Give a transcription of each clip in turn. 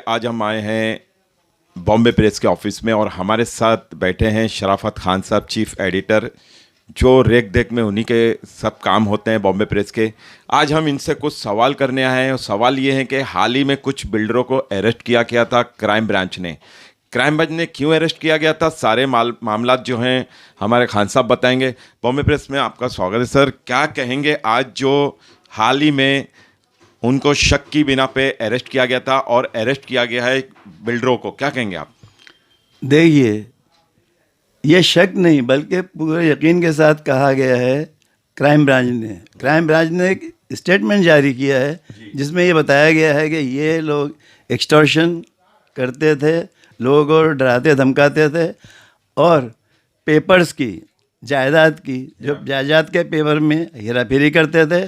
आज हम आए हैं बॉम्बे प्रेस के ऑफिस में और हमारे साथ बैठे हैं शराफत खान साहब, चीफ एडिटर, जो रेख देख में उन्हीं के सब काम होते हैं बॉम्बे प्रेस के। आज हम इनसे कुछ सवाल करने आए हैं और सवाल ये है कि हाल ही में कुछ बिल्डरों को अरेस्ट किया गया था क्राइम ब्रांच ने। क्राइम ब्रांच ने क्यों अरेस्ट किया गया था, सारे मामला जो हैं हमारे खान साहब बताएंगे। बॉम्बे प्रेस में आपका स्वागत है सर। क्या कहेंगे आज जो हाल ही में उनको शक की बिना पे अरेस्ट किया गया था और अरेस्ट किया गया है बिल्डरों को, क्या कहेंगे आप? देखिए, ये शक नहीं बल्कि पूरे यकीन के साथ कहा गया है। क्राइम ब्रांच ने एक स्टेटमेंट जारी किया है जिसमें ये बताया गया है कि ये लोग एक्सटॉर्शन करते थे, लोगों को डराते धमकाते थे और पेपर्स की, जायदाद की, जो जायदाद के पेपर में हेराफेरी करते थे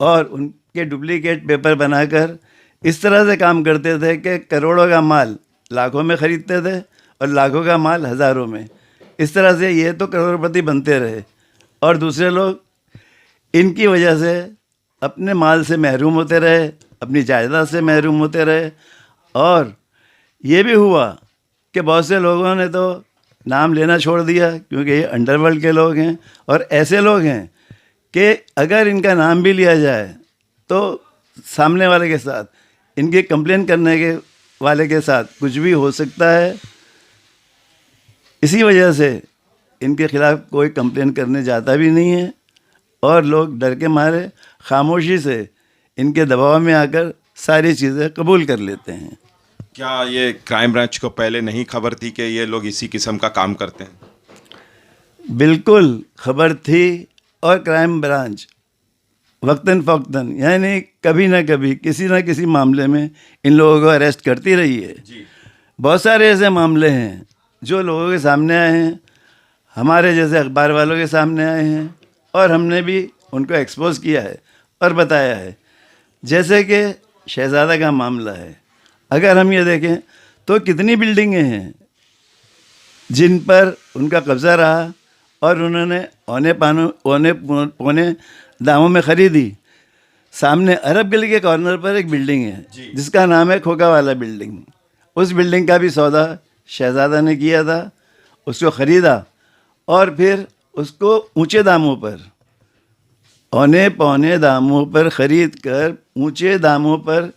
और उनके डुप्लीकेट पेपर बनाकर इस तरह से काम करते थे कि करोड़ों का माल लाखों में ख़रीदते थे और लाखों का माल हज़ारों में। इस तरह से ये तो करोड़पति बनते रहे और दूसरे लोग इनकी वजह से अपने माल से महरूम होते रहे, अपनी जायदाद से महरूम होते रहे। और ये भी हुआ कि बहुत से लोगों ने तो नाम लेना छोड़ दिया क्योंकि ये अंडरवर्ल्ड के लोग हैं और ऐसे लोग हैं कि अगर इनका नाम भी लिया जाए तो सामने वाले के साथ, इनके कंप्लेन करने के वाले के साथ कुछ भी हो सकता है। इसी वजह से इनके खिलाफ कोई कंप्लेन करने जाता भी नहीं है और लोग डर के मारे खामोशी से इनके दबाव में आकर सारी चीज़ें कबूल कर लेते हैं। क्या ये क्राइम ब्रांच को पहले नहीं खबर थी कि ये लोग इसी किस्म का काम करते हैं? बिल्कुल खबर थी और क्राइम ब्रांच वक्तन फ़ौक्तन यानी कभी ना कभी किसी ना किसी मामले में इन लोगों को अरेस्ट करती रही है। बहुत सारे ऐसे मामले हैं जो लोगों के सामने आए हैं, हमारे जैसे अखबार वालों के सामने आए हैं और हमने भी उनको एक्सपोज किया है और बताया है। जैसे कि शहज़ादा का मामला है, अगर हम ये देखें तो कितनी बिल्डिंगें हैं जिन पर उनका कब्ज़ा रहा और उन्होंने औने पौने दामों में ख़रीदी। सामने अरब गली के कॉर्नर पर एक बिल्डिंग है जिसका नाम है खोखा वाला बिल्डिंग। उस बिल्डिंग का भी सौदा शहज़ादा ने किया था, उसको ख़रीदा और फिर उसको ऊंचे दामों पर, औने पौने दामों पर ख़रीद कर ऊंचे दामों पर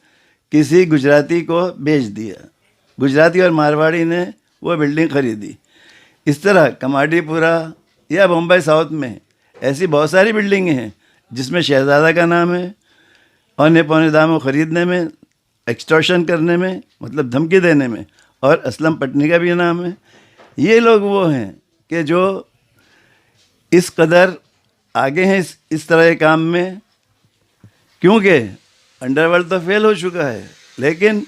किसी गुजराती को बेच दिया। गुजराती और मारवाड़ी ने वो बिल्डिंग ख़रीदी। इस तरह कमाडीपुरा या बम्बई साउथ में ऐसी बहुत सारी बिल्डिंगें हैं जिसमें शहज़ादा का नाम है। औने पौने दामों ख़रीदने में, एक्सटॉर्शन करने में, मतलब धमकी देने में, और असलम पटनी का भी नाम है। ये लोग वो हैं कि जो इस कदर आगे हैं इस तरह के काम में, क्योंकि अंडरवर्ल्ड तो फेल हो चुका है। लेकिन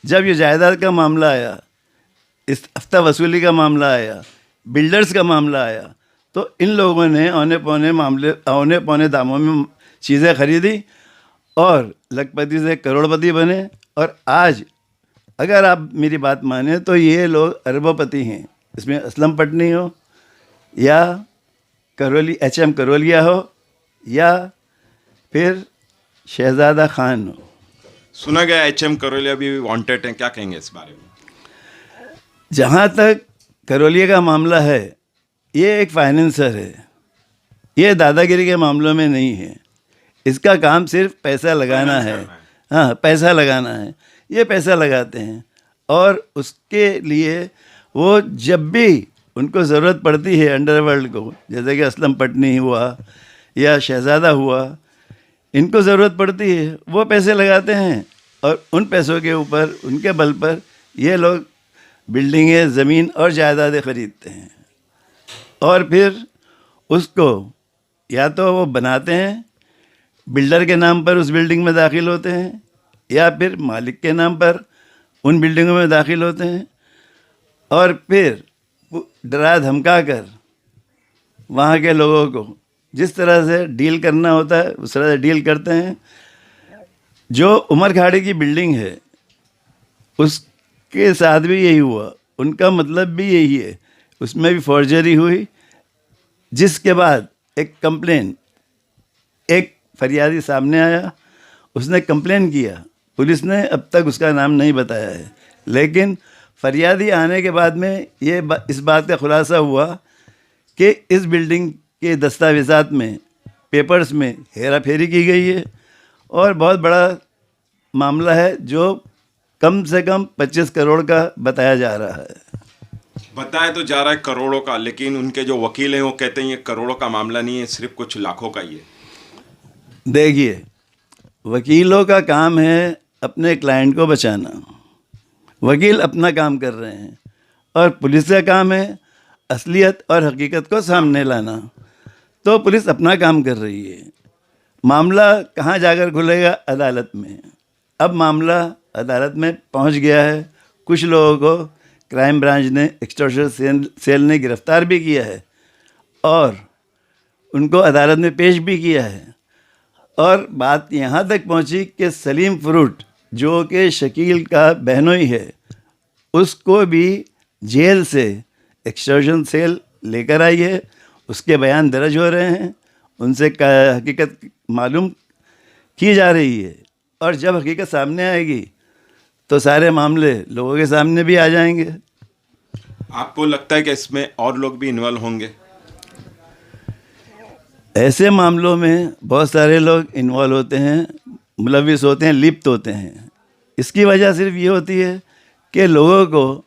जब ये जायदाद का मामला आया, इस हफ्ता वसूली का मामला आया, बिल्डर्स का मामला आया, तो इन लोगों ने औने पौने दामों में चीज़ें खरीदी और लखपति से करोड़पति बने। और आज अगर आप मेरी बात माने तो ये लोग अरबोपति हैं। इसमें असलम पटनी हो या HM करोलिया हो या फिर शहज़ादा खान हो। सुना गया HM करोलिया भी वांटेड हैं, क्या कहेंगे इस बारे में? जहाँ तक करोलिया का मामला है, ये एक फाइनेंसर है, ये दादागिरी के मामलों में नहीं है। इसका काम सिर्फ पैसा लगाना है। हाँ, पैसा लगाना है। ये पैसा लगाते हैं और उसके लिए वो जब भी उनको ज़रूरत पड़ती है अंडरवर्ल्ड को, जैसे कि असलम पटनी हुआ या शहज़ादा हुआ, इनको ज़रूरत पड़ती है, वो पैसे लगाते हैं और उन पैसों के ऊपर, उनके बल पर ये लोग बिल्डिंगें, ज़मीन और जायदादें ख़रीदते हैं और फिर उसको या तो वो बनाते हैं, बिल्डर के नाम पर उस बिल्डिंग में दाखिल होते हैं, या फिर मालिक के नाम पर उन बिल्डिंगों में दाखिल होते हैं और फिर डरा धमका कर वहाँ के लोगों को जिस तरह से डील करना होता है उस तरह से डील करते हैं। जो उमर खाड़ी की बिल्डिंग है उसके साथ भी यही हुआ, उनका मतलब भी यही है। उसमें भी फॉर्जरी हुई, जिसके बाद एक फरियादी सामने आया, उसने कंप्लेन किया। पुलिस ने अब तक उसका नाम नहीं बताया है, लेकिन फरियादी आने के बाद में इस बात का खुलासा हुआ कि इस बिल्डिंग के दस्तावेज़ात में, पेपर्स में हेरा फेरी की गई है और बहुत बड़ा मामला है जो कम से कम 25 करोड़ का बताया जा रहा है। बताया तो जा रहा है करोड़ों का, लेकिन उनके जो वकील हैं वो कहते हैं ये करोड़ों का मामला नहीं है, सिर्फ कुछ लाखों का ही है। देखिए, वकीलों का काम है अपने क्लाइंट को बचाना, वकील अपना काम कर रहे हैं, और पुलिस का काम है असलियत और हकीकत को सामने लाना। तो पुलिस अपना काम कर रही है। मामला कहाँ जाकर खुलेगा? अदालत में। अब मामला अदालत में पहुंच गया है। कुछ लोगों को क्राइम ब्रांच ने, एक्सटॉर्शन सेल ने गिरफ्तार भी किया है और उनको अदालत में पेश भी किया है। और बात यहाँ तक पहुँची कि सलीम फ्रूट, जो कि शकील का बहनोई है, उसको भी जेल से एक्सटॉर्शन सेल लेकर आई है। उसके बयान दर्ज हो रहे हैं, उनसे हकीकत मालूम की जा रही है, और जब हकीकत सामने आएगी तो सारे मामले लोगों के सामने भी आ जाएंगे। आपको लगता है कि इसमें और लोग भी इन्वॉल्व होंगे? ऐसे मामलों में बहुत सारे लोग इन्वॉल्व होते हैं, मुलविस होते हैं, लिप्त होते हैं। इसकी वजह सिर्फ ये होती है कि लोगों को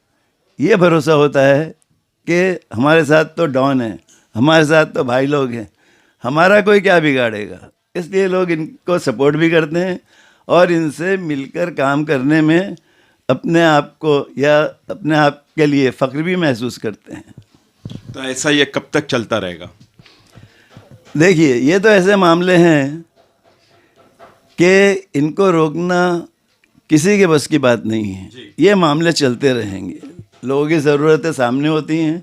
ये भरोसा होता है कि हमारे साथ तो डॉन है, हमारे साथ तो भाई लोग हैं, हमारा कोई क्या बिगाड़ेगा। इसलिए लोग इनको सपोर्ट भी करते हैं और इनसे मिलकर काम करने में अपने आप को या अपने आप के लिए फ़ख्र भी महसूस करते हैं। तो ऐसा ये कब तक चलता रहेगा? देखिए, ये तो ऐसे मामले हैं कि इनको रोकना किसी के बस की बात नहीं है। ये मामले चलते रहेंगे। लोगों की ज़रूरतें सामने होती हैं,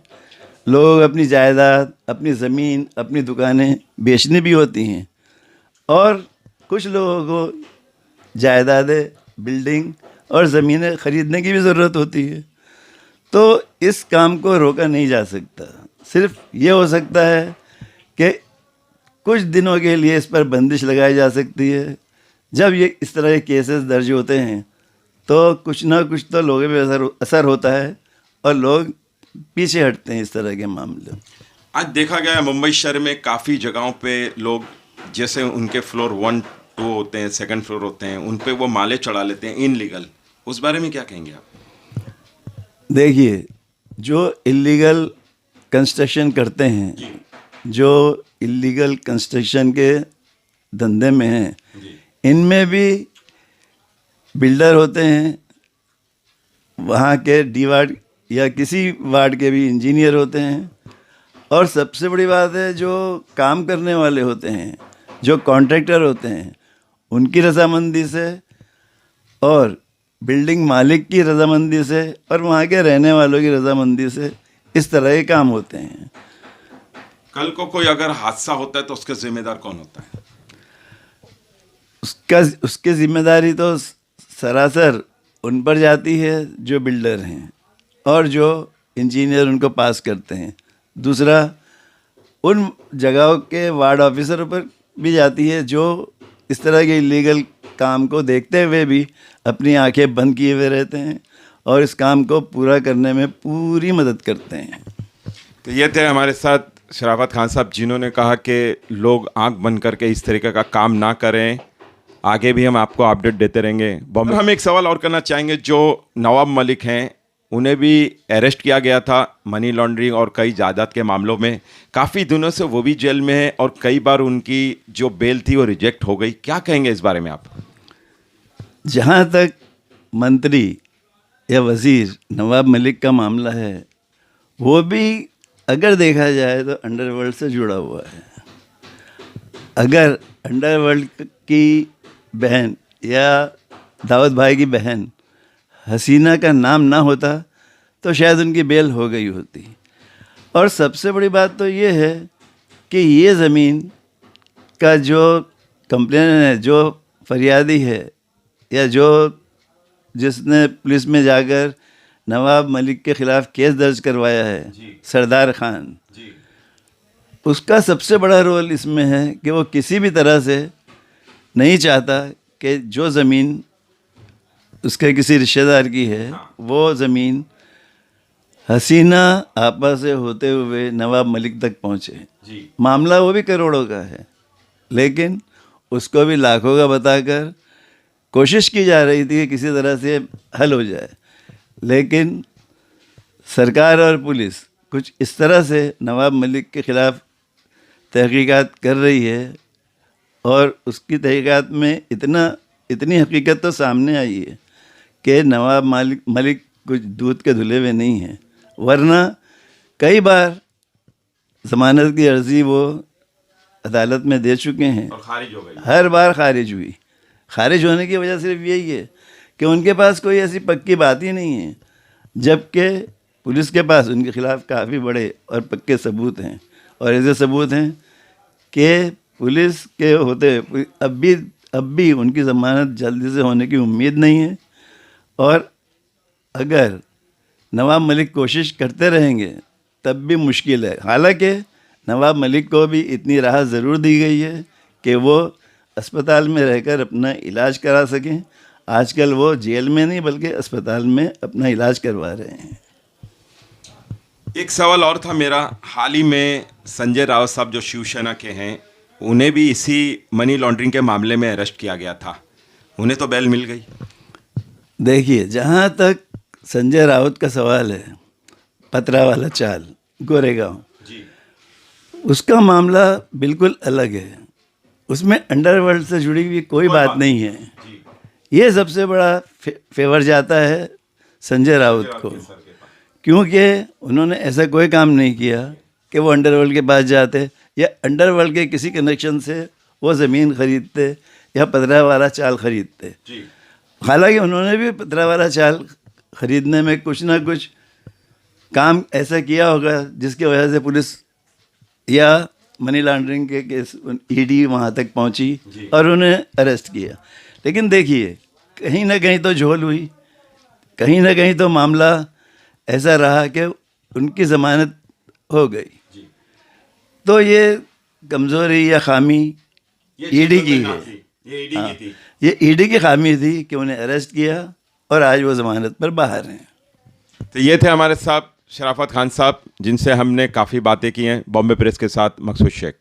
लोग अपनी जायदाद, अपनी ज़मीन, अपनी दुकानें बेचनी भी होती हैं, और कुछ लोगों को जायदादें, बिल्डिंग और ज़मीनें ख़रीदने की भी ज़रूरत होती है। तो इस काम को रोका नहीं जा सकता। सिर्फ ये हो सकता है कि कुछ दिनों के लिए इस पर बंदिश लगाई जा सकती है। जब ये इस तरह के केसेस दर्ज होते हैं तो कुछ ना कुछ तो लोगों पे असर होता है और लोग पीछे हटते हैं इस तरह के मामले। आज देखा गया है मुंबई शहर में काफ़ी जगहों पे लोग, जैसे उनके फ्लोर 1, 2 होते हैं, सेकंड फ्लोर होते हैं, उन पे वो माले चढ़ा लेते हैं इनलीगल। उस बारे में क्या कहेंगे आप? देखिए, जो इलीगल कंस्ट्रक्शन करते हैं, जो इलीगल कंस्ट्रक्शन के धंधे में हैं, इनमें भी बिल्डर होते हैं, वहाँ के डी वार्ड या किसी वार्ड के भी इंजीनियर होते हैं, और सबसे बड़ी बात है जो काम करने वाले होते हैं, जो कॉन्ट्रैक्टर होते हैं, उनकी रजामंदी से और बिल्डिंग मालिक की रजामंदी से और वहाँ के रहने वालों की रजामंदी से इस तरह के काम होते हैं। कल को कोई अगर हादसा होता है तो उसका जिम्मेदार कौन होता है? उसकी जिम्मेदारी तो सरासर उन पर जाती है जो बिल्डर हैं और जो इंजीनियर उनको पास करते हैं। दूसरा, उन जगहों के वार्ड ऑफिसर पर भी जाती है जो इस तरह के इलीगल काम को देखते हुए भी अपनी आंखें बंद किए हुए रहते हैं और इस काम को पूरा करने में पूरी मदद करते हैं। तो ये थे हमारे साथ शराफत खान साहब, जिन्होंने कहा कि लोग आंख बंद करके इस तरीके का काम ना करें। आगे भी हम आपको अपडेट देते रहेंगे। बॉम्बे हम एक सवाल और करना चाहेंगे, जो नवाब मलिक हैं उन्हें भी अरेस्ट किया गया था मनी लॉन्ड्रिंग और कई जायदाद के मामलों में। काफ़ी दिनों से वो भी जेल में है और कई बार उनकी जो बेल थी वो रिजेक्ट हो गई। क्या कहेंगे इस बारे में आप? जहाँ तक मंत्री या वज़ीर नवाब मलिक का मामला है, वो भी अगर देखा जाए तो अंडरवर्ल्ड से जुड़ा हुआ है। अगर अंडरवर्ल्ड की बहन या दाऊद भाई की बहन हसीना का नाम ना होता तो शायद उनकी बेल हो गई होती। और सबसे बड़ी बात तो ये है कि ये ज़मीन का जो कंप्लेन है, जो फरियादी है या जो जिसने पुलिस में जाकर नवाब मलिक के ख़िलाफ़ केस दर्ज करवाया है, सरदार खान, उसका सबसे बड़ा रोल इसमें है कि वो किसी भी तरह से नहीं चाहता कि जो ज़मीन उसके किसी रिश्तेदार की है, वो ज़मीन हसीना आपा से होते हुए नवाब मलिक तक पहुँचे। जी मामला वो भी करोड़ों का है, लेकिन उसको भी लाखों का बताकर कोशिश की जा रही थी कि किसी तरह से हल हो जाए, लेकिन सरकार और पुलिस कुछ इस तरह से नवाब मलिक के ख़िलाफ़ तहकीकात कर रही है, और उसकी तहकीकात में इतनी हकीकत तो सामने आई है कि नवाब मलिक कुछ दूध के धुले हुए नहीं हैं, वरना कई बार ज़मानत की अर्ज़ी वो अदालत में दे चुके हैं और खारिज हो गई। हर बार खारिज हुई। खारिज होने की वजह सिर्फ यही है कि उनके पास कोई ऐसी पक्की बात ही नहीं है, जबकि पुलिस के पास उनके ख़िलाफ़ काफ़ी बड़े और पक्के सबूत हैं। और ऐसे सबूत हैं कि पुलिस के होते अब भी उनकी ज़मानत जल्दी से होने की उम्मीद नहीं है, और अगर नवाब मलिक कोशिश करते रहेंगे तब भी मुश्किल है। हालांकि नवाब मलिक को भी इतनी राहत ज़रूर दी गई है कि वो अस्पताल में रहकर अपना इलाज करा सकें। आजकल वो जेल में नहीं बल्कि अस्पताल में अपना इलाज करवा रहे हैं। एक सवाल और था मेरा, हाल ही में संजय राउत साहब जो शिवसेना के हैं, उन्हें भी इसी मनी लॉन्ड्रिंग के मामले में अरेस्ट किया गया था, उन्हें तो बेल मिल गई। देखिए, जहाँ तक संजय राउत का सवाल है, पतरा वाला चाल गोरेगांव, जी उसका मामला बिल्कुल अलग है। उसमें अंडरवर्ल्ड से जुड़ी हुई कोई बात नहीं है। जी ये सबसे बड़ा फेवर जाता है संजय राउत को, सर के पास। क्योंकि उन्होंने ऐसा कोई काम नहीं किया कि वो अंडरवर्ल्ड के पास जाते या अंडरवर्ल्ड के किसी कनेक्शन से वो ज़मीन ख़रीदते या पतरा वाला चाल ख़रीदते। जी हालांकि उन्होंने भी पतरा वाला चाल ख़रीदने में कुछ ना कुछ काम ऐसा किया होगा जिसकी वजह से पुलिस या मनी लॉन्ड्रिंग के केस ईडी वहाँ तक पहुँची और उन्हें अरेस्ट किया। लेकिन देखिए, कहीं ना कहीं तो झोल हुई, कहीं ना कहीं तो मामला ऐसा रहा कि उनकी ज़मानत हो गई। तो ये कमज़ोरी या खामी ईडी की है। ये ईडी की थी। ये ईडी की खामी थी कि उन्हें अरेस्ट किया और आज वो ज़मानत पर बाहर हैं। तो ये थे हमारे साथ शराफत खान साहब, जिनसे हमने काफ़ी बातें की हैं। बॉम्बे प्रेस के साथ मकसूद शेख।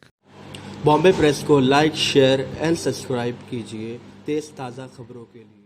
बॉम्बे प्रेस को लाइक, शेयर एंड सब्सक्राइब कीजिए तेज़ ताज़ा खबरों के लिए।